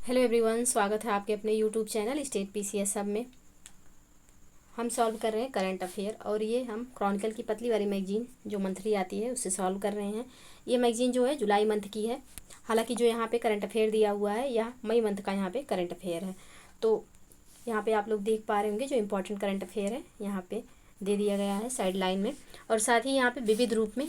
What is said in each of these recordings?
Hello everyone, स्वागत है आपके अपने यूट्यूब चैनल स्टेट पीसीएस सब में। हम सॉल्व कर रहे हैं करंट अफेयर और ये हम क्रॉनिकल की पतली वाली मैगजीन जो मंथली आती है उससे सॉल्व कर रहे हैं। ये मैगजीन जो है जुलाई मंथ की है। हालांकि जो यहाँ पे करंट अफेयर दिया हुआ है यह मई मंथ का यहाँ पे करंट अफेयर है। तो यहाँ पे आप लोग देख पा रहे होंगे जो इम्पोर्टेंट करंट अफेयर है यहाँ पे दे दिया गया है साइड लाइन में। और साथ ही यहाँ पे विविध रूप में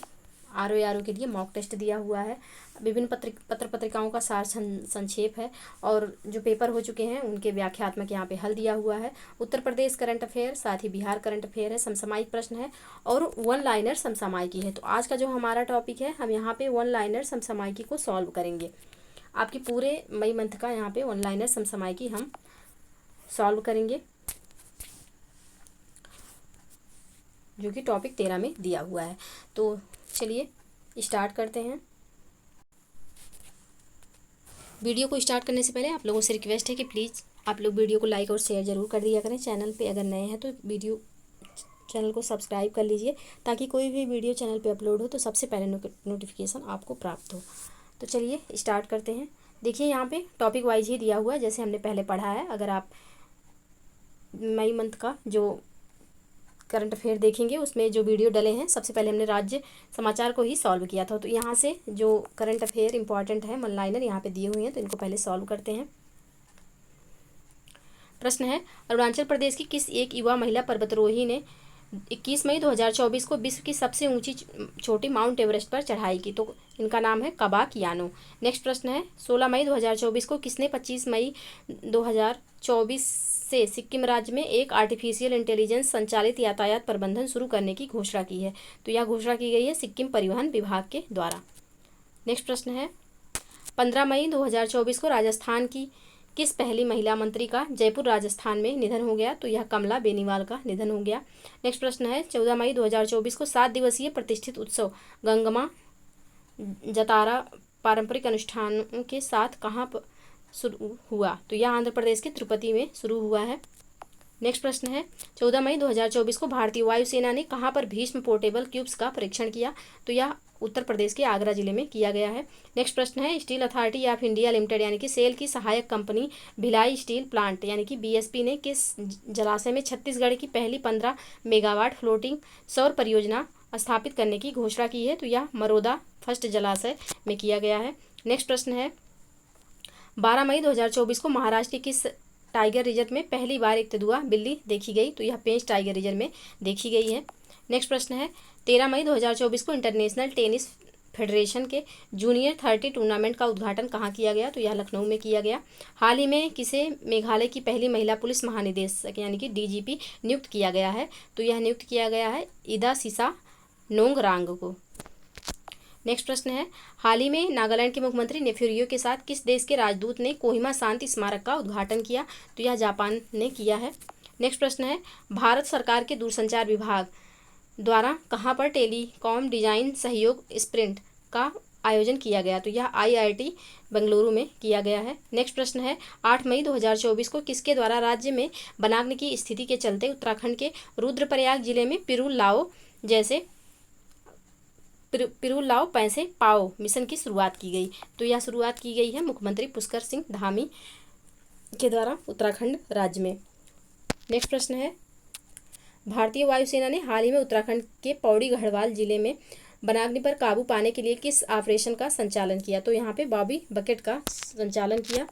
आर के लिए मॉक टेस्ट दिया हुआ है। विभिन्न पत्रिकाओं का सार संक्षेप है और जो पेपर हो चुके हैं उनके व्याख्यात्मक यहाँ पे हल दिया हुआ है। उत्तर प्रदेश करंट अफेयर, साथ ही बिहार करंट अफेयर है, समसामयिक प्रश्न है और वन लाइनर समसामयिकी है। तो आज का जो हमारा टॉपिक है हम यहाँ पे वन लाइनर समसामयिकी को सॉल्व करेंगे। आपकी पूरे मई मंथ का यहाँ पे वन लाइनर समसामयिकी हम सॉल्व करेंगे जो कि टॉपिक 13 में दिया हुआ है। तो चलिए स्टार्ट करते हैं। वीडियो को स्टार्ट करने से पहले आप लोगों से रिक्वेस्ट है कि प्लीज़ आप लोग वीडियो को लाइक और शेयर ज़रूर कर दिया करें। चैनल पे अगर नए हैं तो चैनल को सब्सक्राइब कर लीजिए ताकि कोई भी वीडियो चैनल पे अपलोड हो तो सबसे पहले नोटिफिकेशन आपको प्राप्त हो। तो चलिए स्टार्ट करते हैं। देखिए यहाँ पे टॉपिक वाइज ही दिया हुआ है जैसे हमने पहले पढ़ा है। अगर आप मई मंथ का जो करंट अफेयर देखेंगे उसमें जो वीडियो डले हैं सबसे पहले हमने राज्य समाचार को ही सॉल्व किया था। तो यहाँ से जो करंट अफेयर इंपॉर्टेंट है वन लाइनर यहाँ पे दिए हुए हैं तो इनको पहले सॉल्व करते हैं। प्रश्न है, अरुणाचल प्रदेश की किस एक युवा महिला पर्वतारोही ने 21 मई 2024 को विश्व की सबसे ऊंची चोटी माउंट एवरेस्ट पर चढ़ाई की? तो इनका नाम है कबाक यानो। नेक्स्ट प्रश्न है, 16 मई 2024 को किसने 25 मई 2024 से सिक्किम राज्य में एक आर्टिफिशियल इंटेलिजेंस संचालित यातायात प्रबंधन शुरू करने की घोषणा की है? तो यह घोषणा की गई है सिक्किम परिवहन विभाग के द्वारा। नेक्स्ट प्रश्न है, 15 मई 2024 को राजस्थान की किस पहली महिला मंत्री का जयपुर राजस्थान में निधन हो गया? तो यह कमला बेनीवाल का निधन हो गया। नेक्स्ट प्रश्न है, 14 मई 2024 को 7 दिवसीय प्रतिष्ठित उत्सव गंगमा जतारा पारंपरिक अनुष्ठानों के साथ कहाँ शुरू हुआ? तो यह आंध्र प्रदेश के तिरुपति में शुरू हुआ है। नेक्स्ट प्रश्न है, 14 मई 2024 को भारतीय वायुसेना ने कहाँ पर भीष्म पोर्टेबल क्यूब्स का परीक्षण किया? तो यह उत्तर प्रदेश के आगरा जिले में किया गया है। नेक्स्ट प्रश्न है, steel authority of India limited यानी कि सेल की सहायक कंपनी भिलाई स्टील प्लांट यानी कि बीएसपी ने किस जलाशय में छत्तीसगढ़ की पहली 15 मेगावाट फ्लोटिंग सौर परियोजना स्थापित करने की घोषणा की है? तो यह मरोदा फर्स्ट जलाशय में किया गया है। नेक्स्ट प्रश्न है, 12 मई 2024 को महाराष्ट्र के किस टाइगर रिजर्व में पहली बार एक तेंदुआ बिल्ली देखी गई? तो यह पेंच टाइगर रिजर्व में देखी गई है। नेक्स्ट प्रश्न है, 13 मई 2024 को इंटरनेशनल टेनिस फेडरेशन के जूनियर 30 टूर्नामेंट का उद्घाटन कहाँ किया गया? तो यह लखनऊ में किया गया। हाल ही में किसे मेघालय की पहली महिला पुलिस महानिदेशक यानी कि डीजीपी नियुक्त किया गया है? तो यह नियुक्त किया गया है ईदा सिसा नोंगरांग को। नेक्स्ट प्रश्न है, हाल ही में नागालैंड के मुख्यमंत्री नेफ्यूरियो के साथ किस देश के राजदूत ने कोहिमा शांति स्मारक का उद्घाटन किया? तो यह जापान ने किया है। नेक्स्ट प्रश्न है, भारत सरकार के दूरसंचार विभाग द्वारा कहाँ पर टेलीकॉम डिजाइन सहयोग स्प्रिंट का आयोजन किया गया? तो यह आईआईटी बेंगलुरु में किया गया है। नेक्स्ट प्रश्न है, 8 मई 2024 को किसके द्वारा राज्य में वनाग्नि की स्थिति के चलते उत्तराखंड के रुद्रप्रयाग जिले में पिरूल लाओ पैसे पाओ मिशन की शुरुआत की गई? तो यह शुरुआत की गई है मुख्यमंत्री पुष्कर सिंह धामी के द्वारा उत्तराखंड राज्य में। नेक्स्ट प्रश्न है, भारतीय वायुसेना ने हाल ही में उत्तराखंड के पौड़ी गढ़वाल जिले में वनाग्नि पर काबू पाने के लिए किस ऑपरेशन का संचालन किया? तो यहाँ पे बॉबी बकेट का संचालन किया।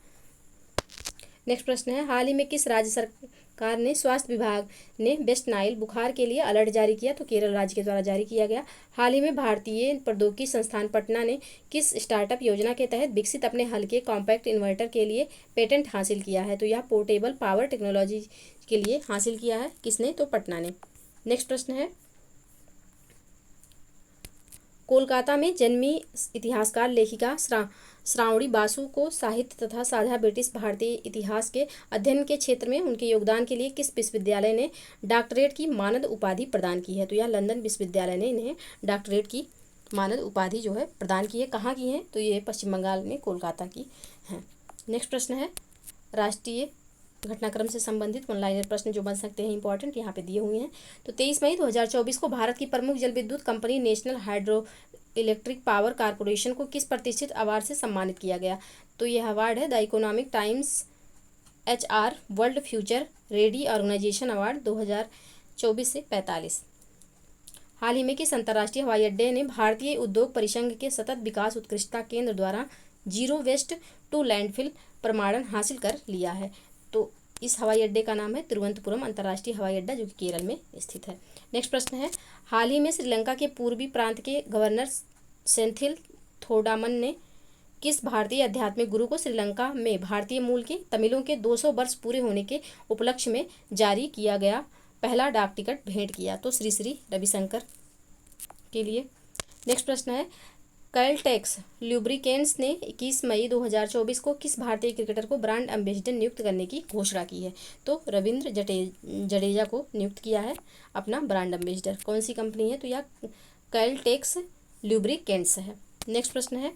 नेक्स्ट प्रश्न है, हाल ही में किस राज्य सरकार ने स्वास्थ्य विभाग ने वेस्ट नाइल बुखार के लिए अलर्ट जारी किया? तो केरल राज्य के द्वारा जारी किया गया। हाल ही में भारतीय प्रौद्योगिकी संस्थान पटना ने किस स्टार्टअप योजना के तहत विकसित अपने हल्के कॉम्पैक्ट इन्वर्टर के लिए पेटेंट हासिल किया है? तो यह पोर्टेबल पावर टेक्नोलॉजी के लिए हासिल किया है। किसने? तो पटना ने। नेक्स्ट प्रश्न है, कोलकाता में जन्मी इतिहासकार लेखिका श्रावणी बासु को साहित्य तथा साझा ब्रिटिश भारतीय इतिहास के अध्ययन के क्षेत्र में उनके योगदान के लिए किस विश्वविद्यालय ने डॉक्टरेट की मानद उपाधि प्रदान की है? तो यह लंदन विश्वविद्यालय ने इन्हें डॉक्टरेट की मानद उपाधि जो है प्रदान की है। कहाँ की है? तो ये पश्चिम बंगाल में कोलकाता की है। नेक्स्ट प्रश्न है, राष्ट्रीय घटनाक्रम से संबंधित वन लाइनर प्रश्न जो बन सकते हैं इंपॉर्टेंट यहाँ पे दिए हुए हैं। तो 23 मई 2024 को भारत की प्रमुख जल विद्युत company national hydro electric power corporation को किस प्रतिष्ठित अवार्ड से सम्मानित किया गया? तो यह अवार्ड है the Economic Times HR World Future Ready Organisation Award 2024 से 45। हाल ही में किस अंतर्राष्ट्रीय हवाई अड्डे ने भारतीय उद्योग परिसंघ के सतत विकास उत्कृष्टता केंद्र द्वारा जीरो वेस्ट टू लैंडफिल प्रमाणन हासिल कर लिया है? तो इस हवाई अड्डे का नाम है तिरुवनंतपुरम अंतर्राष्ट्रीय हवाई अड्डा, जो कि केरल में स्थित है। नेक्स्ट प्रश्न है, हाल ही में श्रीलंका के पूर्वी प्रांत के गवर्नर सेंथिल थोडामन ने किस भारतीय आध्यात्मिक गुरु को श्रीलंका में भारतीय मूल के तमिलों के 200 वर्ष पूरे होने के उपलक्ष्य में जारी किया गया पहला डाक टिकट भेंट किया? तो श्री श्री रविशंकर के लिए। नेक्स्ट प्रश्न है, कैलटेक्स ल्यूब्रिकेंट्स ने 21 मई 2024 को किस भारतीय क्रिकेटर को ब्रांड एम्बेसडर नियुक्त करने की घोषणा की है? तो रविंद्र जडेजा को नियुक्त किया है अपना ब्रांड एम्बेसडर। कौन सी कंपनी है? तो यह कैलटेक्स ल्यूब्रिकेंट्स है। नेक्स्ट प्रश्न है,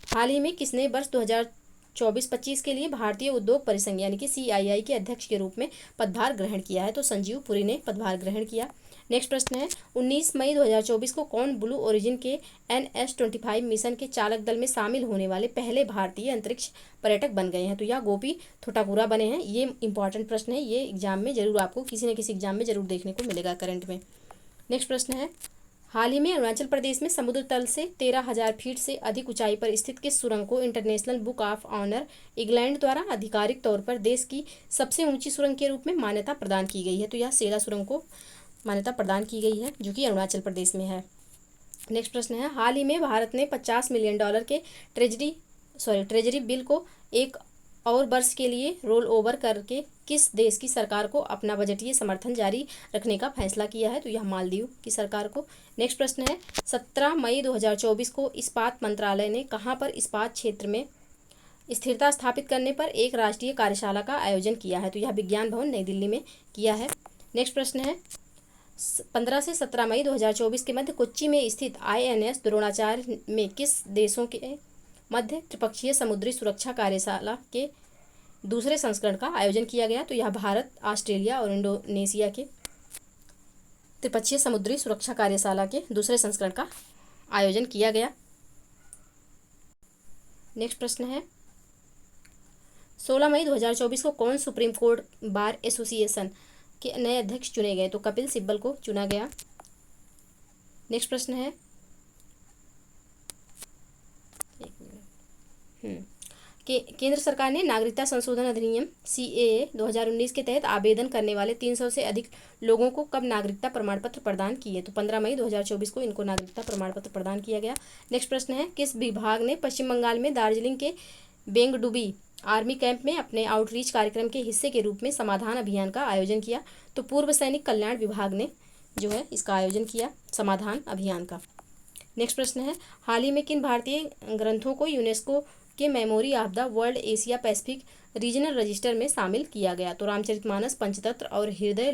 हाल ही में किसने वर्ष 2024-25 के लिए भारतीय उद्योग परिसंघ यानी कि CII के अध्यक्ष के रूप में पदभार ग्रहण किया है? तो संजीव पुरी ने पदभार ग्रहण किया। नेक्स्ट प्रश्न है, 19 मई 2024 को कौन ब्लू ओरिजिन के NS-25 मिशन के चालक दल में शामिल होने वाले पहले भारतीय अंतरिक्ष पर्यटक बन गए हैं? तो यह गोपी थोटाकुरा बने हैं। ये इंपॉर्टेंट प्रश्न है, ये एग्जाम में जरूर आपको किसी न किसी एग्जाम में जरूर देखने को मिलेगा करंट में। नेक्स्ट प्रश्न है, हाल ही में अरुणाचल प्रदेश में समुद्र तल से 13,000 फीट से अधिक ऊंचाई पर स्थित किस सुरंग को International Book of Honour England द्वारा आधिकारिक तौर पर देश की सबसे ऊंची सुरंग के रूप में मान्यता प्रदान की गई है? तो यह सेला सुरंग को मान्यता प्रदान की गई है, जो कि अरुणाचल प्रदेश में है। नेक्स्ट प्रश्न है, हाल ही में भारत ने $50 मिलियन के ट्रेजरी बिल को एक और वर्ष के लिए रोल ओवर करके किस देश की सरकार को अपना बजटीय समर्थन जारी रखने का फैसला किया है? तो यह मालदीव की सरकार को। नेक्स्ट प्रश्न है, 17 मई 2024 को इस्पात मंत्रालय ने कहाँ पर इस्पात क्षेत्र में स्थिरता स्थापित करने पर एक राष्ट्रीय कार्यशाला का आयोजन किया है? तो यह विज्ञान भवन नई दिल्ली में किया है। नेक्स्ट प्रश्न है, 15 से 17 मई 2024 के मध्य कोच्चि में स्थित INS द्रोणाचार्य में किस देशों के मध्य त्रिपक्षीय समुद्री सुरक्षा कार्यशाला के दूसरे संस्करण का आयोजन किया गया? तो यह भारत, ऑस्ट्रेलिया और इंडोनेशिया के त्रिपक्षीय समुद्री सुरक्षा कार्यशाला के दूसरे संस्करण का आयोजन किया गया। नेक्स्ट प्रश्न है, 16 मई 2024 को कौन सुप्रीम कोर्ट बार एसोसिएशन के नए अध्यक्ष चुने गए? तो कपिल सिब्बल को चुना गया। नेक्स्ट प्रश्न है, केंद्र सरकार ने नागरिकता संशोधन अधिनियम CAA 2019 के तहत आवेदन करने वाले 300 से अधिक लोगों को कब नागरिकता प्रमाण पत्र प्रदान किए? तो 15 मई 2024 को इनको नागरिकता प्रमाण पत्र प्रदान किया गया। नेक्स्ट प्रश्न है, किस विभाग ने पश्चिम बंगाल में दार्जिलिंग के बेंगडुबी आर्मी कैंप में अपने आउटरीच कार्यक्रम के हिस्से के रूप में समाधान अभियान का आयोजन किया? तो पूर्व सैनिक कल्याण विभाग ने जो है इसका आयोजन किया समाधान अभियान का। नेक्स्ट प्रश्न है, हाल ही में किन भारतीय ग्रंथों को यूनेस्को के memory of the world Asia Pacific regional register में शामिल किया गया? तो रामचरितमानस, पंचतंत्र और हृदय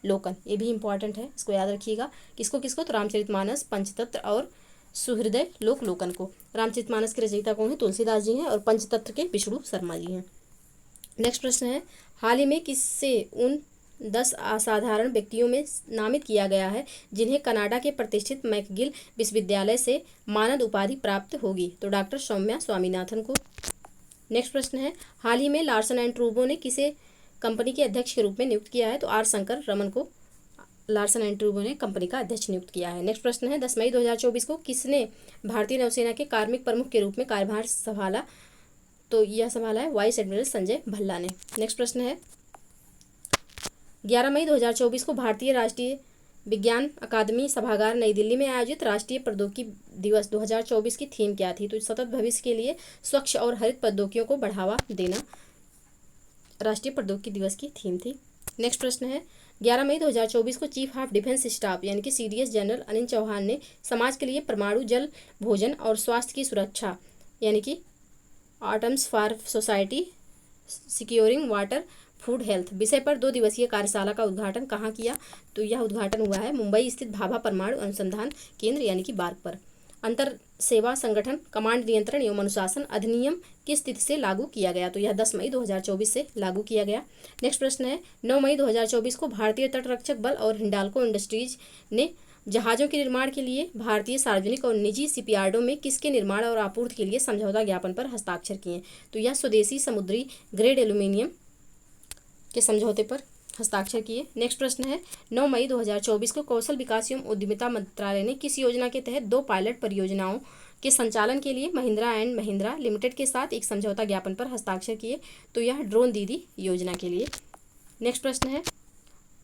लोकन। ये भी इंपॉर्टेंट है, इसको याद रखिएगा। किसको किसको? तो रामचरितमानस, पंचतंत्र और सुहृदय लोकन को। रामचरितमानस के रचयिता कौन है? तुलसीदास जी हैं और पंचतंत्र के विष्णु शर्मा जी हैं। नेक्स्ट प्रश्न है, हाल ही में किससे उन 10 असाधारण व्यक्तियों में नामित किया गया है जिन्हें कनाडा के प्रतिष्ठित मैकगिल विश्वविद्यालय से मानद उपाधि प्राप्त होगी? तो डॉक्टर सौम्या स्वामीनाथन को। नेक्स्ट प्रश्न है, हाल ही में लार्सन एंड ट्रूबो ने किसे कंपनी के अध्यक्ष के रूप में नियुक्त किया है? तो R शंकर रमन को लार्सन एंड ट्रूबो ने कंपनी का अध्यक्ष नियुक्त किया है। नेक्स्ट प्रश्न है, 10 मई 2024 को किसने भारतीय नौसेना के कार्मिक प्रमुख के रूप में कार्यभार संभाला? तो यह संभाला है वाइस एडमिरल संजय भल्ला ने। नेक्स्ट प्रश्न है, 11 मई 2024 को भारतीय राष्ट्रीय विज्ञान अकादमी सभागार नई दिल्ली में आयोजित राष्ट्रीय प्रौद्योगिकी दिवस 2024 की थीम क्या थी? तो सतत भविष्य के लिए स्वच्छ और हरित प्रौद्योगिकियों को बढ़ावा देना राष्ट्रीय प्रौद्योगिकी दिवस की थीम थी। नेक्स्ट प्रश्न है, 11 मई 2024 को चीफ ऑफ डिफेंस स्टाफ यानी कि CDS जनरल अनिल चौहान ने समाज के लिए परमाणु जल, भोजन और स्वास्थ्य की सुरक्षा यानी कि items for society securing water food health विषय पर 2 दिवसीय कार्यशाला का उद्घाटन कहाँ किया? तो यह उद्घाटन हुआ है मुंबई स्थित भाभा परमाणु अनुसंधान केंद्र यानी कि बार्क पर। अंतर सेवा संगठन कमांड नियंत्रण एवं अनुशासन अधिनियम किस तिथि से लागू किया गया? तो यह 10 मई 2024 से लागू किया गया। नेक्स्ट प्रश्न है 9 मई 2024 को भारतीय तटरक्षक बल और हिंडाल्को इंडस्ट्रीज ने जहाज़ों के निर्माण के लिए भारतीय सार्वजनिक और निजी शिपयार्डों में किसके निर्माण और आपूर्ति के लिए समझौता ज्ञापन पर हस्ताक्षर किए? तो यह स्वदेशी समुद्री ग्रेड एल्यूमिनियम के समझौते पर हस्ताक्षर किए। नेक्स्ट प्रश्न है 9 मई 2024 को कौशल विकास एवं उद्यमिता मंत्रालय ने किस योजना के तहत 2 पायलट परियोजनाओं के संचालन के लिए महिंद्रा एंड महिंद्रा लिमिटेड के साथ एक समझौता ज्ञापन पर हस्ताक्षर किए? तो यह ड्रोन दीदी योजना के लिए। नेक्स्ट प्रश्न है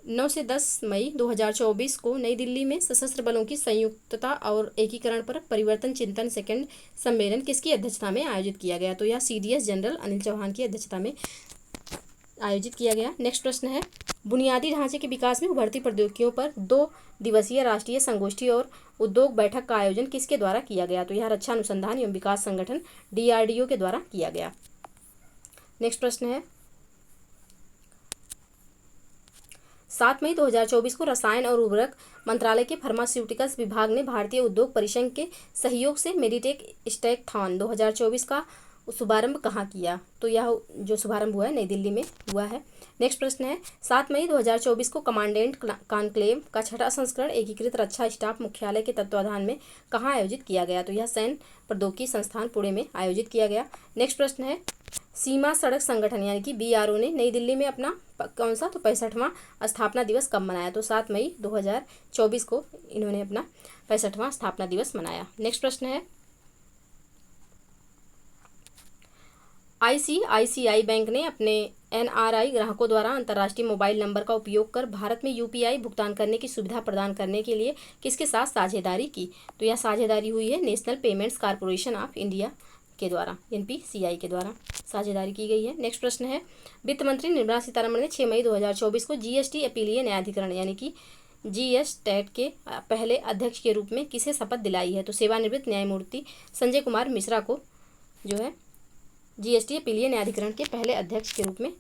9 से 10 मई 2024 को नई दिल्ली में सशस्त्र बलों की संयुक्तता और एकीकरण पर परिवर्तन चिंतन सेकंड सम्मेलन किसकी अध्यक्षता में आयोजित किया गया? तो यह CDS जनरल अनिल चौहान की अध्यक्षता में आयोजित किया गया। नेक्स्ट प्रश्न है बुनियादी ढांचे के विकास में उभरती प्रौद्योगिकियों पर 2 दिवसीय राष्ट्रीय संगोष्ठी और उद्योग बैठक का आयोजन किसके द्वारा किया गया? तो यह रक्षा अनुसंधान एवं विकास संगठन DRDO के द्वारा किया गया। नेक्स्ट प्रश्न है 7 मई 2024 को रसायन और उर्वरक मंत्रालय के फार्मास्यूटिकल्स विभाग ने भारतीय उद्योग परिसंघ के सहयोग से मेडिटेक स्टैकथॉन 2024 का शुभारंभ कहाँ किया? तो यह जो शुभारंभ हुआ है नई दिल्ली में हुआ है। नेक्स्ट प्रश्न है 7 मई 2024 को कमांडेंट कॉन्क्लेव का 6ठा संस्करण एकीकृत रक्षा स्टाफ मुख्यालय के तत्वाधान में कहाँ आयोजित किया गया? तो यह सैन्य प्रौद्योगिकी संस्थान पुणे में आयोजित किया गया। नेक्स्ट प्रश्न है सीमा सड़क संगठन यानी कि BRO ने नई दिल्ली में अपना कौन सा तो 65वां स्थापना दिवस कब मनाया? तो 7 मई 2024 को इन्होंने अपना 65वां स्थापना दिवस मनाया। नेक्स्ट प्रश्न है ICICI बैंक ने अपने NRI ग्राहकों द्वारा अंतर्राष्ट्रीय मोबाइल नंबर का उपयोग कर भारत में UPI भुगतान करने की सुविधा प्रदान करने के लिए किसके साथ साझेदारी की? तो यह साझेदारी हुई है national payments corporation of India के द्वारा NPCI के द्वारा साझेदारी की गई है। नेक्स्ट प्रश्न है वित्त मंत्री निर्मला सीतारमण ने 6 मई 2024 को GST अपीलीय न्यायाधिकरण यानी कि GSTAT के पहले अध्यक्ष के रूप में किसे शपथ दिलाई है? तो सेवानिवृत्त न्यायमूर्ति संजय कुमार मिश्रा को जो है GST अपीलीय न्यायाधिकरण के पहले अध्यक्ष के रूप में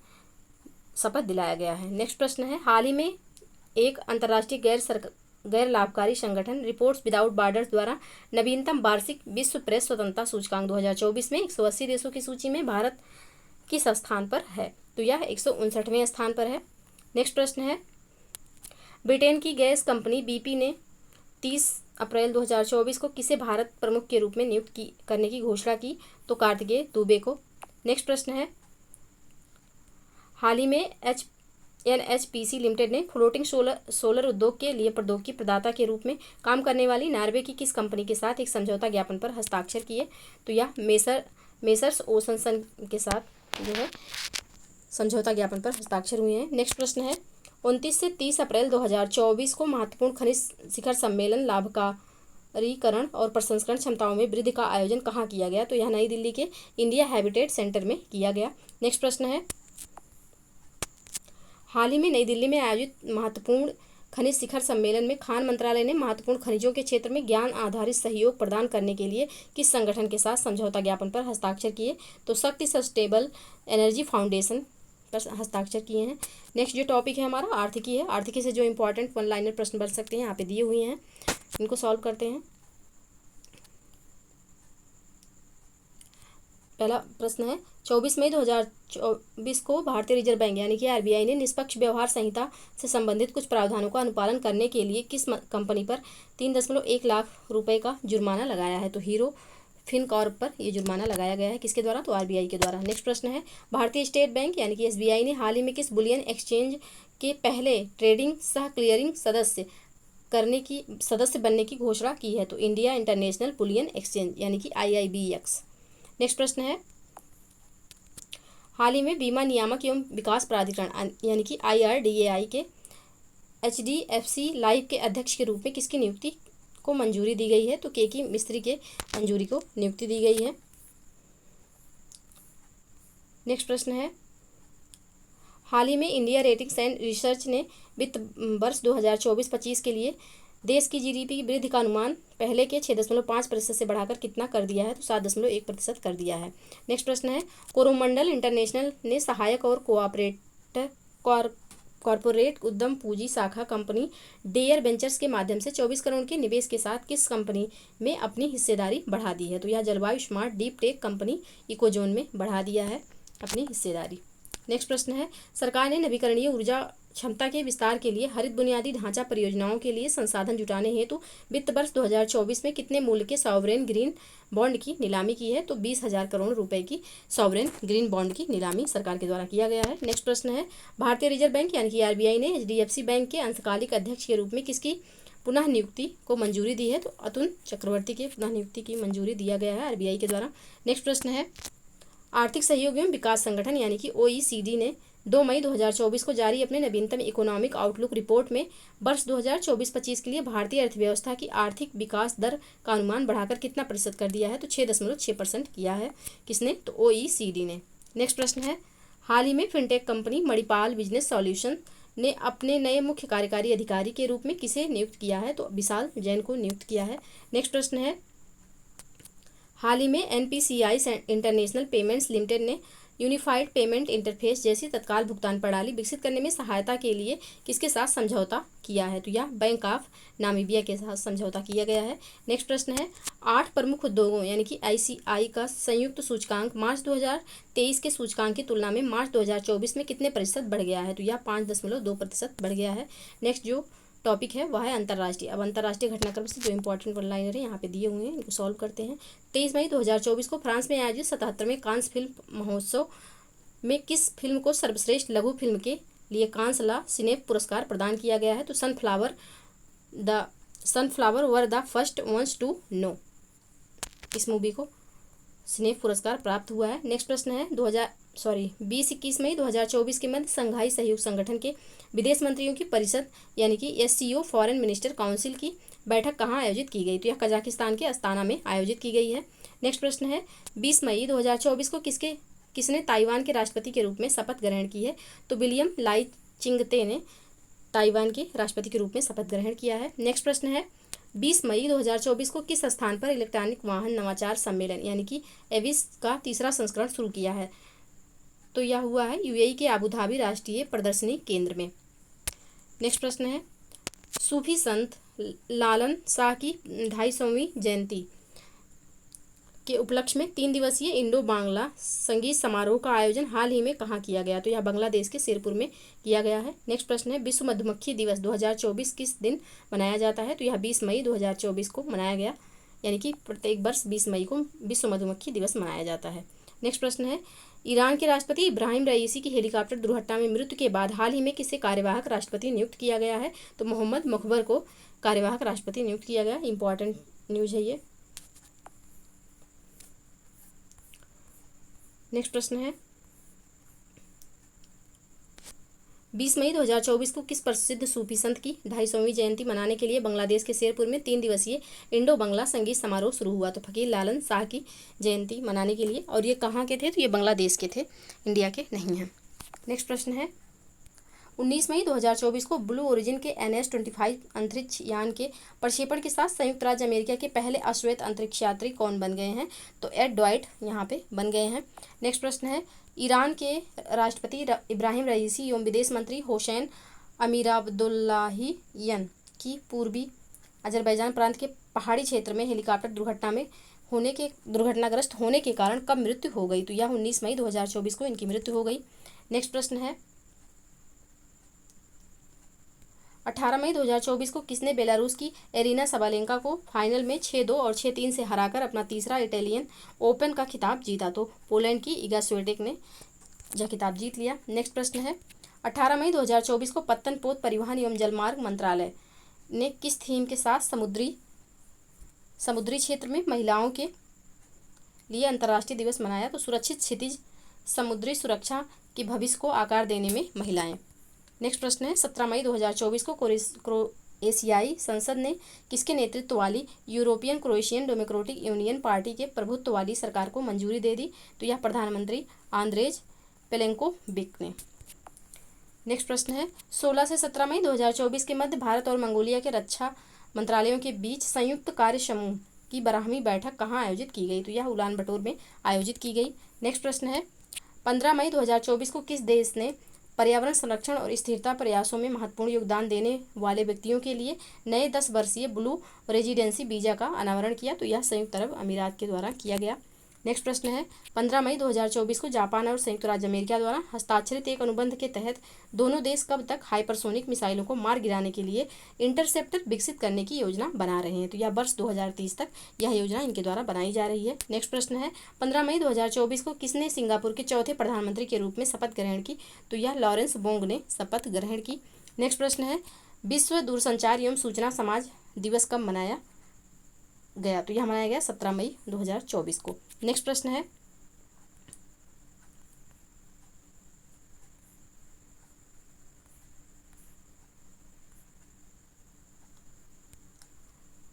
शपथ दिलाया गया है। नेक्स्ट प्रश्न है हाल ही में एक अंतर्राष्ट्रीय गैर लाभकारी संगठन रिपोर्ट्स विदाउट बॉर्डर्स द्वारा नवीनतम वार्षिक विश्व प्रेस स्वतंत्रता सूचकांक 2024 में 180 देशों की सूची में भारत किस स्थान पर है? तो यह 159वें स्थान पर है। नेक्स्ट प्रश्न है ब्रिटेन की गैस कंपनी BP ने 30 अप्रैल 2024 को किसे भारत प्रमुख के रूप में नियुक्त करने की घोषणा की? तो कार्तिकेय दुबे को। नेक्स्ट प्रश्न है हाल ही में NHPC लिमिटेड ने फ्लोटिंग सोलर उद्योग के लिए प्रौद्योगिकी प्रदाता के रूप में काम करने वाली नॉर्वे की किस कंपनी के साथ एक समझौता ज्ञापन पर हस्ताक्षर किए? तो यह मेसर्स ओसनसन के साथ जो है समझौता ज्ञापन पर हस्ताक्षर हुए हैं। नेक्स्ट प्रश्न है 29 से 30 अप्रैल 2024 को महत्वपूर्ण खनिज शिखर सम्मेलन लाभकारीकरण और प्रसंस्करण क्षमताओं में वृद्धि का आयोजन कहाँ किया गया? तो यह नई दिल्ली के इंडिया हैबिटेट सेंटर में किया गया। नेक्स्ट प्रश्न है हाल ही में नई दिल्ली में आयोजित महत्वपूर्ण खनिज शिखर सम्मेलन में खान मंत्रालय ने महत्वपूर्ण खनिजों के क्षेत्र में ज्ञान आधारित सहयोग प्रदान करने के लिए किस संगठन के साथ समझौता ज्ञापन पर हस्ताक्षर किए? तो शक्ति सस्टेनेबल एनर्जी फाउंडेशन पर हस्ताक्षर किए हैं। नेक्स्ट जो टॉपिक है हमारा आर्थिकी है। आर्थिकी से जो इंपॉर्टेंट 1 लाइनर प्रश्न बन सकते हैं यहाँ पे दिए हुए हैं, इनको सॉल्व करते हैं। पहला प्रश्न है 24 मई 2024 को भारतीय रिजर्व बैंक यानी कि RBI ने निष्पक्ष व्यवहार संहिता से संबंधित कुछ प्रावधानों का अनुपालन करने के लिए किस कंपनी पर 3.1 लाख रुपए का जुर्माना लगाया है? तो हीरो फिनकॉर्प पर यह जुर्माना लगाया गया है। किसके द्वारा? तो RBI के द्वारा। नेक्स्ट प्रश्न है भारतीय स्टेट बैंक यानी कि SBI ने हाल ही में किस बुलियन एक्सचेंज के पहले ट्रेडिंग सह क्लियरिंग सदस्य बनने की घोषणा की है? तो इंडिया इंटरनेशनल बुलियन एक्सचेंज यानी कि IIBX। नेक्स्ट प्रश्न है हाल ही में बीमा नियामक एवं विकास प्राधिकरण यानी कि IRDAI के HDFC लाइफ के अध्यक्ष के रूप में किसकी नियुक्ति को मंजूरी दी गई है? तो KK मिस्त्री के मंजूरी को नियुक्ति दी गई है। नेक्स्ट प्रश्न है हाल ही में इंडिया रेटिंग्स एंड रिसर्च ने वित्त वर्ष 2024-25 के लिए देश की GDP की वृद्धि का अनुमान पहले के 6.5% से बढ़ाकर कितना कर दिया है? तो 7.1% कर दिया है। नेक्स्ट प्रश्न है कोरोमंडल इंटरनेशनल ने सहायक और कॉरपोरेट उद्यम पूंजी शाखा कंपनी डेयर वेंचर्स के माध्यम से 24 करोड़ के निवेश के साथ किस कंपनी में अपनी हिस्सेदारी बढ़ा दी है? तो यह जलवायु स्मार्ट डीप टेक कंपनी इकोजोन में बढ़ा दिया है अपनी हिस्सेदारी। नेक्स्ट प्रश्न है, सरकार ने नवीकरणीय ऊर्जा क्षमता के विस्तार के लिए हरित बुनियादी ढांचा परियोजनाओं के लिए संसाधन जुटाने हेतु वित्त वर्ष 2024 में कितने मूल्य के सॉवरेन ग्रीन बॉन्ड की नीलामी की है? तो 20,000 करोड़ रुपए की सॉवरेन ग्रीन बॉन्ड की नीलामी सरकार के द्वारा किया गया है। नेक्स्ट प्रश्न है, भारतीय रिजर्व बैंक यानी कि आरबीआई ने एचडीएफसी बैंक के अंशकालिक अध्यक्ष के रूप में किसकी पुनः नियुक्ति को मंजूरी दी है? तो अतुल चक्रवर्ती के पुनः नियुक्ति की मंजूरी दिया गया है आरबीआई के द्वारा। नेक्स्ट प्रश्न है, आर्थिक सहयोग एवं विकास संगठन यानी कि ओईसीडी ने 2 मई 2024 को जारी अपने नवीनतम इकोनॉमिक आउटलुक रिपोर्ट में वर्ष 2024-25 के लिए भारतीय अर्थव्यवस्था की आर्थिक विकास दर का अनुमान बढ़ाकर कितना प्रतिशत कर दिया है? तो 6.6% किया है। किसने? तो ओईसीडी ने। नेक्स्ट प्रश्न है, हाल ही में fintech company Manipal business solution ने अपने नए मुख्य कार्यकारी अधिकारी के रूप में किसे नियुक्त किया है? तो विशाल जैन को नियुक्त किया है। नेक्स्ट प्रश्न है, हाल ही में एनपीसीआई इंटरनेशनल पेमेंट्स लिमिटेड ने यूनिफाइड पेमेंट इंटरफेस जैसी तत्काल भुगतान प्रणाली विकसित करने में सहायता के लिए किसके साथ समझौता किया है? तो यह बैंक ऑफ नामीबिया के साथ समझौता किया गया है। नेक्स्ट प्रश्न है, 8 प्रमुख उद्योगों यानी कि आईसीआई का संयुक्त सूचकांक मार्च 2023 के सूचकांक की तुलना में मार्च 2024 में कितने प्रतिशत बढ़ गया है? तो यह 5.2% बढ़ गया है। नेक्स्ट जो टॉपिक है वह है अंतर्राष्ट्रीय। अब अंतर्राष्ट्रीय घटनाक्रम से जो इंपॉर्टेंट वन लाइनर है यहाँ पे दिए हुए हैं, इनको सॉल्व करते हैं। 23 मई 2024 को फ्रांस में आयोजित 77वें कांस फिल्म महोत्सव में किस फिल्म को सर्वश्रेष्ठ लघु फिल्म के लिए कांस ला सिनेफ पुरस्कार प्रदान किया गया है? तो Sunflower were the first ones to know, इस मूवी को सिनेफ पुरस्कार प्राप्त हुआ है। नेक्स्ट प्रश्न है, 20-21 मई 2024 के मध्य संघाई सहयोग संगठन के विदेश मंत्रियों की परिषद यानी कि एससीओ फॉरेन मिनिस्टर काउंसिल की बैठक कहाँ आयोजित की गई? तो यह कजाकिस्तान के अस्ताना में आयोजित की गई है। नेक्स्ट प्रश्न है, 20 मई 2024 को किसने ताइवान के राष्ट्रपति के रूप में शपथ ग्रहण की है? तो विलियम लाई चिंगते ने ताइवान के राष्ट्रपति के रूप में शपथ ग्रहण किया है। नेक्स्ट प्रश्न है, 20 मई 2024 को किस स्थान पर इलेक्ट्रॉनिक वाहन नवाचार सम्मेलन यानी कि एविस का तीसरा संस्करण शुरू किया है? तो यह हुआ है यूएई के अबू धाबी राष्ट्रीय प्रदर्शनी केंद्र में। नेक्स्ट प्रश्न है, सूफी संत लालन शाह की 250वीं जयंती के उपलक्ष्य में 3 दिवसीय इंडो बांग्ला संगीत समारोह का आयोजन हाल ही में कहाँ किया गया? तो यह बांग्लादेश के सिरपुर में किया गया है। नेक्स्ट प्रश्न है, विश्व मधुमक्खी दिवस 2024 किस दिन मनाया जाता है? तो यह 20 मई 2024 को मनाया गया, यानी कि प्रत्येक वर्ष 20 मई को विश्व मधुमक्खी दिवस मनाया जाता है। नेक्स्ट प्रश्न है, ईरान के राष्ट्रपति इब्राहिम रईसी की हेलीकॉप्टर दुर्घटना में मृत्यु के बाद हाल ही में किसे कार्यवाहक राष्ट्रपति नियुक्त किया गया है? तो मोहम्मद मुखबर को कार्यवाहक राष्ट्रपति नियुक्त किया गया। इंपॉर्टेंट न्यूज है ये। नेक्स्ट प्रश्न है, 20 मई 2024 को किस प्रसिद्ध सूफी संत की 250वीं जयंती मनाने के लिए बांग्लादेश के शेरपुर में 3 दिवसीय इंडो बांग्ला संगीत समारोह शुरू हुआ? तो फकीर लालन शाह की जयंती मनाने के लिए। और ये कहाँ के थे? तो ये बांग्लादेश के थे, इंडिया के नहीं हैं। नेक्स्ट प्रश्न है, 19 मई 2024 को ब्लू ओरिजिन के NS-25 अंतरिक्ष यान के प्रक्षेपण के साथ संयुक्त राज्य अमेरिका के पहले अश्वेत अंतरिक्ष यात्री कौन बन गए हैं? तो एड ड्वाइट यहाँ पे बन गए हैं। नेक्स्ट प्रश्न है, ईरान के राष्ट्रपति इब्राहिम रईसी एवं विदेश मंत्री हुसैन अमीराब्दुल्लाहियन की पूर्वी अजरबैजान प्रांत के पहाड़ी क्षेत्र में हेलीकॉप्टर दुर्घटनाग्रस्त होने के कारण कब मृत्यु हो गई? तो यह 19 मई 2024 को इनकी मृत्यु हो गई। नेक्स्ट प्रश्न है, 18 मई 2024 को किसने बेलारूस की एरिना सबालेंका को फाइनल में 6-2 और 6-3 से हराकर अपना तीसरा इटालियन ओपन का खिताब जीता? तो पोलैंड की इगा स्विएटेक ने यह खिताब जीत लिया। नेक्स्ट प्रश्न है, 18 मई 2024 को पत्तन पोत परिवहन एवं जलमार्ग मंत्रालय ने किस थीम के साथ समुद्री क्षेत्र में महिलाओं के लिए अंतर्राष्ट्रीय दिवस मनाया? तो सुरक्षित क्षितिज समुद्री सुरक्षा के भविष्य को आकार देने में महिलाएं। नेक्स्ट प्रश्न है, 17 मई 2024 को क्रोएशियाई संसद ने किसके नेतृत्व वाली European Croatian democratic union party के प्रभुत्व वाली सरकार को मंजूरी दे दी? तो यह प्रधानमंत्री आंद्रेज प्लेनकोविक ने। नेक्स्ट प्रश्न है, 16 से 17 मई 2024 के मध्य भारत और मंगोलिया के रक्षा मंत्रालयों के बीच संयुक्त कार्य समूह की 12वीं बैठक कहाँ आयोजित की गई? तो यह उलान बटोर में आयोजित की गई। नेक्स्ट प्रश्न है, 15 मई 2024 को किस देश ने पर्यावरण संरक्षण और स्थिरता प्रयासों में महत्वपूर्ण योगदान देने वाले व्यक्तियों के लिए नए 10 वर्षीय ब्लू रेजिडेंसी वीज़ा का अनावरण किया। तो यह संयुक्त अरब अमीरात के द्वारा किया गया। नेक्स्ट प्रश्न है 15 मई 2024 को जापान और संयुक्त राज्य अमेरिका द्वारा हस्ताक्षरित एक अनुबंध के तहत दोनों देश कब तक हाइपरसोनिक मिसाइलों को मार गिराने के लिए इंटरसेप्टर विकसित करने की योजना बना रहे हैं। तो यह वर्ष 2030 तक यह योजना इनके द्वारा बनाई जा रही है। नेक्स्ट प्रश्न है 15 मई 2024 को किसने सिंगापुर के चौथे प्रधानमंत्री के रूप में शपथ ग्रहण की। तो यह लॉरेंस बोंग ने शपथ ग्रहण की। नेक्स्ट प्रश्न है विश्व दूरसंचार एवं सूचना समाज दिवस कब मनाया गया। तो यह मनाया गया 17 मई 2024 को। नेक्स्ट प्रश्न है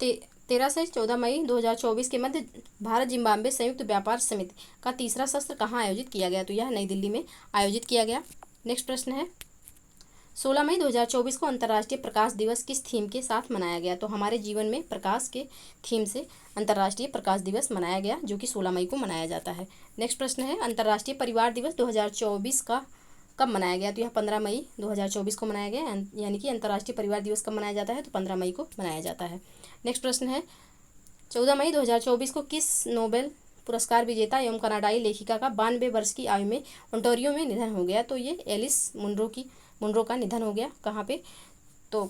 तेरह से 14 मई 2024 के मध्य भारत जिम्बाब्वे संयुक्त व्यापार समिति का तीसरा सत्र कहाँ आयोजित किया गया। तो यह नई दिल्ली में आयोजित किया गया। नेक्स्ट प्रश्न है 16 मई 2024 को अंतर्राष्ट्रीय प्रकाश दिवस किस थीम के साथ मनाया गया। तो हमारे जीवन में प्रकाश के थीम से अंतर्राष्ट्रीय प्रकाश दिवस मनाया गया, जो कि 16 मई को मनाया जाता है। नेक्स्ट प्रश्न है अंतर्राष्ट्रीय परिवार दिवस 2024 का कब मनाया गया। तो यह 15 मई 2024 को मनाया गया, यानी कि अंतर्राष्ट्रीय परिवार दिवस कब मनाया जाता है। तो 15 मई को मनाया जाता है। नेक्स्ट प्रश्न है 14 मई 2024 को किस नोबेल पुरस्कार विजेता एवं कनाडाई लेखिका का 92 वर्ष की आयु में ओंटारियो में निधन हो गया। तो ये एलिस मुनरो का निधन हो गया। कहाँ पे। तो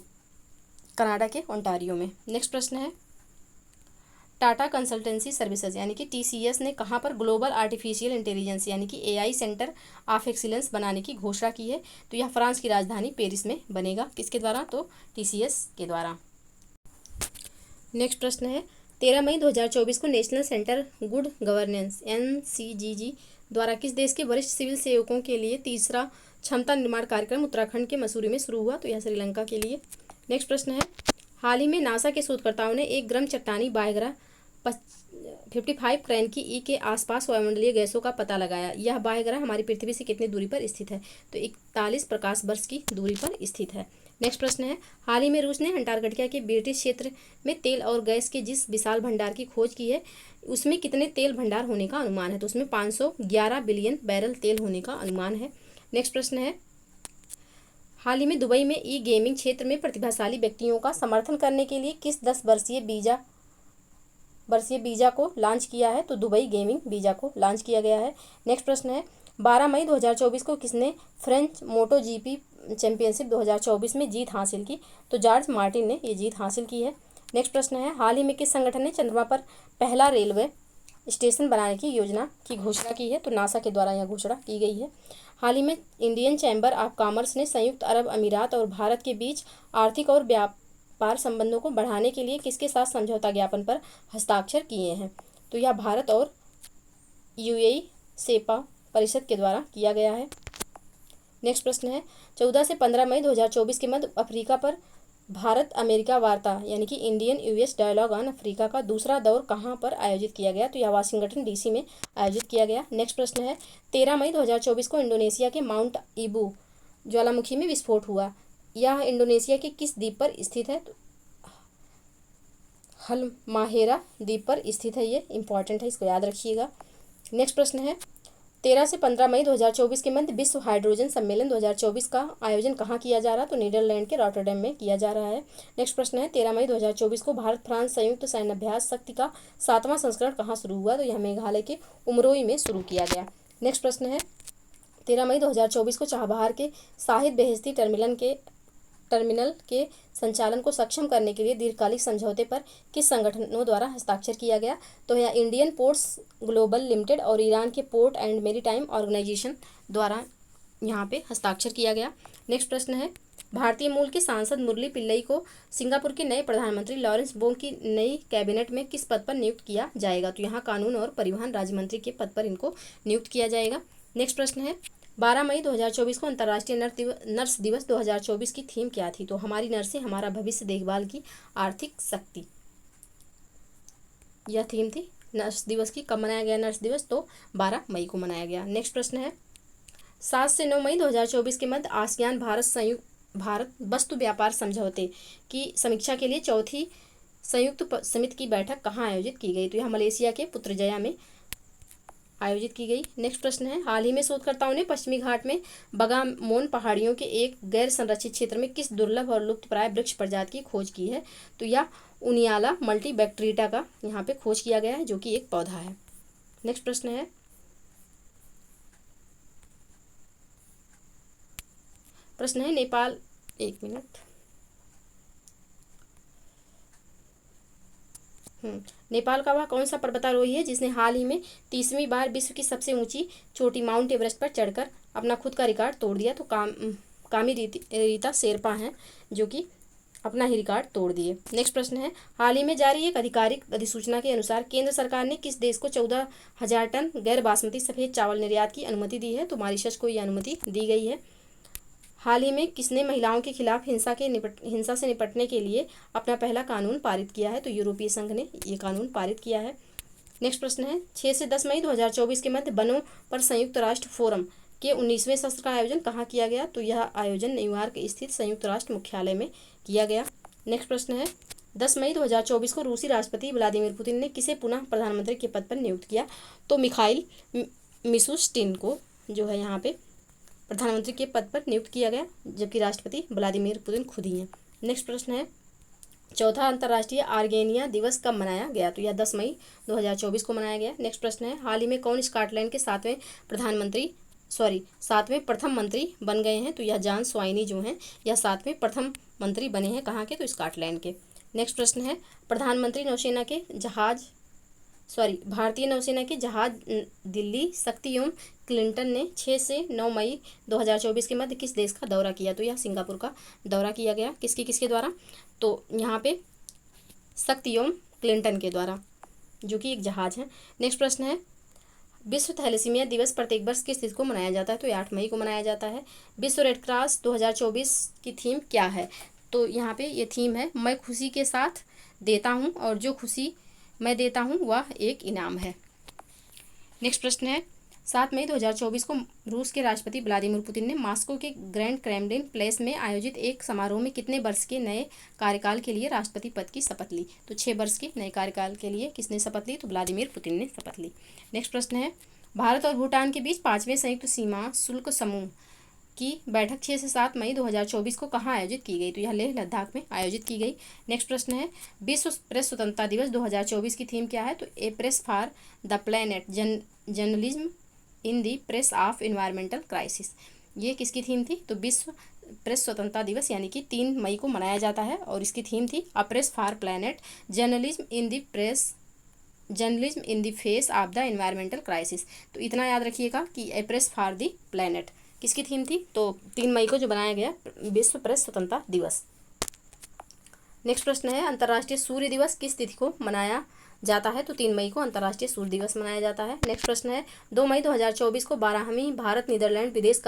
कनाडा के ओंटारियो में। नेक्स्ट प्रश्न है टाटा कंसल्टेंसी सर्विसेज यानी कि TCS ने कहाँ पर ग्लोबल आर्टिफिशियल इंटेलिजेंस यानी कि AI सेंटर ऑफ एक्सीलेंस बनाने की घोषणा की है। तो यह फ्रांस की राजधानी पेरिस में बनेगा। किसके द्वारा। तो TCS के द्वारा। नेक्स्ट प्रश्न है 13 मई 2024 को national centre good governance NCGG द्वारा किस देश के वरिष्ठ सिविल सेवकों के लिए तीसरा क्षमता निर्माण कार्यक्रम उत्तराखंड के मसूरी में शुरू हुआ। तो यह श्रीलंका के लिए। नेक्स्ट प्रश्न है हाल ही में नासा के शोधकर्ताओं ने एक गर्म चट्टानी बाह्यग्रह 55 क्रैन की ई के आसपास वायुमंडलीय गैसों का पता लगाया। यह बाह्यग्रह हमारी पृथ्वी से कितनी दूरी पर स्थित है। तो 41 प्रकाश वर्ष की दूरी पर स्थित है। नेक्स्ट प्रश्न है हाल ही में रूस ने अंटार्कटिका के ब्रिटिश क्षेत्र में तेल और गैस के जिस विशाल भंडार की खोज की है उसमें कितने तेल भंडार होने का अनुमान है। तो उसमें 511 बिलियन बैरल तेल होने का अनुमान है। नेक्स्ट प्रश्न है हाल ही में दुबई में ई गेमिंग क्षेत्र में प्रतिभाशाली व्यक्तियों का समर्थन करने के लिए किस 10 वर्षीय वीजा को लॉन्च किया है। तो दुबई गेमिंग वीजा को लॉन्च किया गया है। नेक्स्ट प्रश्न है 12 मई 2024 को किसने फ्रेंच मोटो GP चैंपियनशिप 2024 में जीत हासिल की। तो जॉर्ज मार्टिन ने ये जीत हासिल की है। नेक्स्ट प्रश्न है हाल ही में किस संगठन ने चंद्रमा पर पहला रेलवे स्टेशन बनाने की योजना की घोषणा की है। तो नासा के द्वारा यह घोषणा की गई है। हाल ही में इंडियन चैम्बर ऑफ कॉमर्स ने संयुक्त अरब अमीरात और भारत के बीच आर्थिक और व्यापार संबंधों को बढ़ाने के लिए किसके साथ समझौता ज्ञापन पर हस्ताक्षर किए हैं। तो यह भारत और UAE सेपा परिषद के द्वारा किया गया है। नेक्स्ट प्रश्न है 14 से 15 मई 2024 के मध्य अफ्रीका पर भारत अमेरिका वार्ता यानी कि Indian US dialogue on Africa का दूसरा दौर कहाँ पर आयोजित किया गया। तो यह वाशिंगटन DC में आयोजित किया गया। नेक्स्ट प्रश्न है 13 मई 2024 को इंडोनेशिया के माउंट ईबू ज्वालामुखी में विस्फोट हुआ। यह इंडोनेशिया के किस द्वीप पर स्थित है। तो हलमाहेरा द्वीप पर स्थित है। ये इंपॉर्टेंट है, इसको याद रखिएगा। नेक्स्ट प्रश्न है 13 से 15 मई 2024 के मध्य विश्व हाइड्रोजन सम्मेलन 2024 का आयोजन कहाँ किया जा रहा है। तो नीदरलैंड के रॉटरडैम में किया जा रहा है। नेक्स्ट प्रश्न है 13 मई 2024 को भारत फ्रांस संयुक्त सैन्याभ्यास शक्ति का 7वां संस्करण कहाँ शुरू हुआ। तो यह मेघालय के उमरोई में शुरू किया गया। नेक्स्ट प्रश्न है 13 मई 2024 को चाबहार के शाहिद बेहेस्ती टर्मिनल के संचालन को सक्षम करने के लिए दीर्घकालिक समझौते पर किस संगठनों द्वारा हस्ताक्षर किया गया। तो यह इंडियन पोर्ट्स ग्लोबल लिमिटेड और ईरान के पोर्ट एंड मेरीटाइम ऑर्गेनाइजेशन द्वारा यहाँ पे हस्ताक्षर किया गया। नेक्स्ट प्रश्न है भारतीय मूल के सांसद मुरली पिल्लई को सिंगापुर के नए प्रधानमंत्री लॉरेंस बोंग की नई कैबिनेट में किस पद पर नियुक्त किया जाएगा। तो यहाँ कानून और परिवहन राज्य मंत्री के पद पर इनको नियुक्त किया जाएगा। नेक्स्ट प्रश्न है 12 मई 2024 को अंतर्राष्ट्रीय नर्स दिवस 2024 की थीम क्या थी। तो हमारी नर्सें हमारा भविष्य देखभाल की आर्थिक शक्ति, यह थीम थी नर्स दिवस की। कब मनाया गया नर्स दिवस। तो 12 मई को मनाया गया। नेक्स्ट प्रश्न है 7 से 9 मई 2024 के मध्य आसियान भारत वस्तु व्यापार समझौते की समीक्षा के लिए चौथी संयुक्त समिति की बैठक कहाँ आयोजित की गई। तो यह मलेशिया के पुत्रजया में आयोजित की गई। नेक्स्ट प्रश्न है, हाल ही में शोधकर्ताओं ने पश्चिमी घाट में बगामोन पहाड़ियों के एक गैर संरक्षित क्षेत्र में किस दुर्लभ और लुप्तप्राय वृक्ष प्रजाति की खोज की है? तो यह उनियाला मल्टीबैक्टीरिटा का यहाँ पे खोज किया गया है, जो कि एक पौधा है। नेक्स्ट प्रश्न है, नेपाल, एक मिनट, नेपाल का वह कौन सा पर्वतारोही है जिसने हाल ही में 30वीं बार विश्व की सबसे ऊंची चोटी माउंट एवरेस्ट पर चढ़कर अपना खुद का रिकॉर्ड तोड़ दिया? तो कामी रीता शेरपा हैं, जो कि अपना ही रिकॉर्ड तोड़ दिए। नेक्स्ट प्रश्न है, हाल ही में जारी एक आधिकारिक अधिसूचना के अनुसार केंद्र सरकार ने किस देश को 14,000 टन गैर बासमती सफ़ेद चावल निर्यात की अनुमति दी है? तो मॉरिशस को ये अनुमति दी गई है। हाल ही में किसने महिलाओं के खिलाफ हिंसा से निपटने के लिए अपना पहला कानून पारित किया है? तो यूरोपीय संघ ने ये कानून पारित किया है। नेक्स्ट प्रश्न है, 6 से 10 मई 2024 के मध्य वनों पर संयुक्त राष्ट्र फोरम के 19वें सत्र का आयोजन कहाँ किया गया? तो यह आयोजन न्यूयॉर्क स्थित संयुक्त राष्ट्र मुख्यालय में किया गया। नेक्स्ट प्रश्न है, 10 मई 2024 को रूसी राष्ट्रपति व्लादिमीर पुतिन ने किसे पुनः प्रधानमंत्री के पद पर नियुक्त किया? तो मिखाइल मिशुस्टिन को जो है यहाँ पे प्रधानमंत्री के पद पर नियुक्त किया गया, जबकि राष्ट्रपति व्लादिमीर पुतिन खुद ही हैं। नेक्स्ट प्रश्न है, चौथा अंतर्राष्ट्रीय आर्गेनिया दिवस कब मनाया गया? तो यह 10 मई 2024 को मनाया गया। नेक्स्ट प्रश्न है, हाल ही में कौन स्कॉटलैंड के 7वें प्रथम मंत्री बन गए हैं? तो यह जॉन स्वाइनी जो हैं यह 7वें प्रथम मंत्री बने हैं, कहाँ के? तो स्कॉटलैंड के। नेक्स्ट प्रश्न है, भारतीय नौसेना के जहाज दिल्ली शक्ति एवं क्लिंटन ने 6 से 9 मई 2024 के मध्य किस देश का दौरा किया? तो यह सिंगापुर का दौरा किया गया। किसके द्वारा? तो यहाँ पे शक्ति एवं क्लिंटन के द्वारा, जो कि एक जहाज है। नेक्स्ट प्रश्न है, विश्व थैलेसीमिया दिवस प्रत्येक वर्ष किस तिथि को मनाया जाता है? तो 8 मई को मनाया जाता है। विश्व रेड क्रॉस 2024 की थीम क्या है? तो यहाँ पे ये थीम है, मैं खुशी के साथ देता हूँ और जो खुशी मैं देता हूँ वह एक इनाम है। नेक्स्ट प्रश्न है, 7 मई 2024 को रूस के राष्ट्रपति व्लादिमीर पुतिन ने मॉस्को के ग्रैंड क्रेमलिन प्लेस में आयोजित एक समारोह में कितने वर्ष के नए कार्यकाल के लिए राष्ट्रपति पद की शपथ ली? तो 6 वर्ष के नए कार्यकाल के लिए किसने शपथ ली? तो व्लादिमीर पुतिन ने शपथ ली। नेक्स्ट प्रश्न है, भारत और भूटान के बीच 5वें संयुक्त सीमा शुल्क समूह की बैठक 6 से 7 मई 2024 को कहाँ आयोजित की गई? तो यह लेह लद्दाख में आयोजित की गई। नेक्स्ट प्रश्न है, विश्व प्रेस स्वतंत्रता दिवस 2024 की थीम क्या है? तो a press for the planet, journalism in the press of environmental crisis. ये किसकी थीम थी? तो विश्व प्रेस स्वतंत्रता दिवस यानी कि 3 मई को मनाया जाता है और इसकी थीम थी a press for planet, journalism in the face of the environmental crisis. तो इतना याद रखिएगा कि ए प्रेस फॉर द प्लेनेट किसकी थीम थी? तो 3 मई को जो बनाया गया विश्व प्रेस स्वतंत्रता दिवस। नेक्स्ट प्रश्न है, अंतर्राष्ट्रीय सूर्य दिवस किस तिथि को मनाया जाता है? तो 3 मई को अंतर्राष्ट्रीय सूर्य दिवस मनाया जाता है। नेक्स्ट प्रश्न है, 2 मई 2024 को 12वीं भारत नीदरलैंड विदेश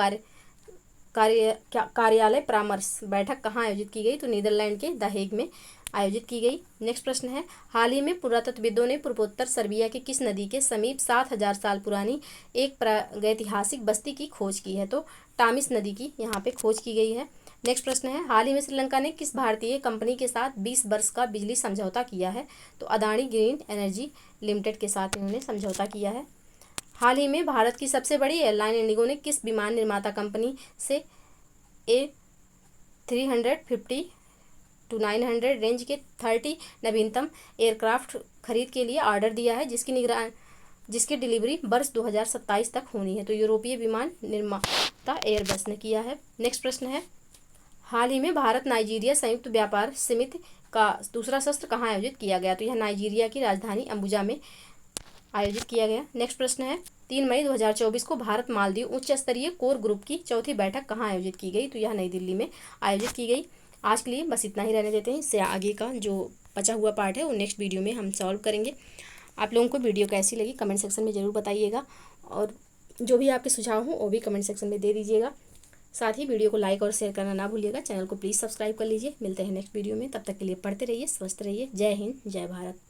कार्यालय परामर्श बैठक कहाँ आयोजित की गई? तो नीदरलैंड के द हेग में आयोजित की गई। नेक्स्ट प्रश्न है, हाल ही में पुरातत्वविदों ने पूर्वोत्तर सर्बिया के किस नदी के समीप 7,000 साल पुरानी एक प्रागैतिहासिक बस्ती की खोज की है? तो टामिस नदी की यहाँ पे खोज की गई है। नेक्स्ट प्रश्न है, हाल ही में श्रीलंका ने किस भारतीय कंपनी के साथ 20 वर्ष का बिजली समझौता किया है? तो अदानी ग्रीन एनर्जी लिमिटेड के साथ इन्होंने समझौता किया है। हाल ही में भारत की सबसे बड़ी एयरलाइन इंडिगो ने किस विमान निर्माता कंपनी से A350 to 900 रेंज के 30 नवीनतम एयरक्राफ्ट खरीद के लिए ऑर्डर दिया है, जिसकी डिलीवरी वर्ष 2027 तक होनी है? तो यूरोपीय विमान निर्माता एयरबस ने किया है। नेक्स्ट प्रश्न है, हाल ही में भारत नाइजीरिया संयुक्त व्यापार समिति का दूसरा सत्र कहाँ आयोजित किया गया? तो यह नाइजीरिया की राजधानी अबुजा में आयोजित किया गया। नेक्स्ट प्रश्न है, 3 मई 2024 को भारत मालदीव उच्च स्तरीय कोर ग्रुप की चौथी बैठक कहाँ आयोजित की गई? तो यह नई दिल्ली में आयोजित की गई। आज के लिए बस इतना ही रहने देते हैं। इससे आगे का जो बचा हुआ पार्ट है वो नेक्स्ट वीडियो में हम सॉल्व करेंगे। आप लोगों को वीडियो कैसी लगी कमेंट सेक्शन में ज़रूर बताइएगा और जो भी आपके सुझाव हों वो भी कमेंट सेक्शन में दे दीजिएगा। साथ ही वीडियो को लाइक और शेयर करना ना भूलिएगा। चैनल को प्लीज़ सब्सक्राइब कर लीजिए। मिलते हैं नेक्स्ट वीडियो में, तब तक के लिए पढ़ते रहिए, स्वस्थ रहिए। जय हिंद, जय भारत।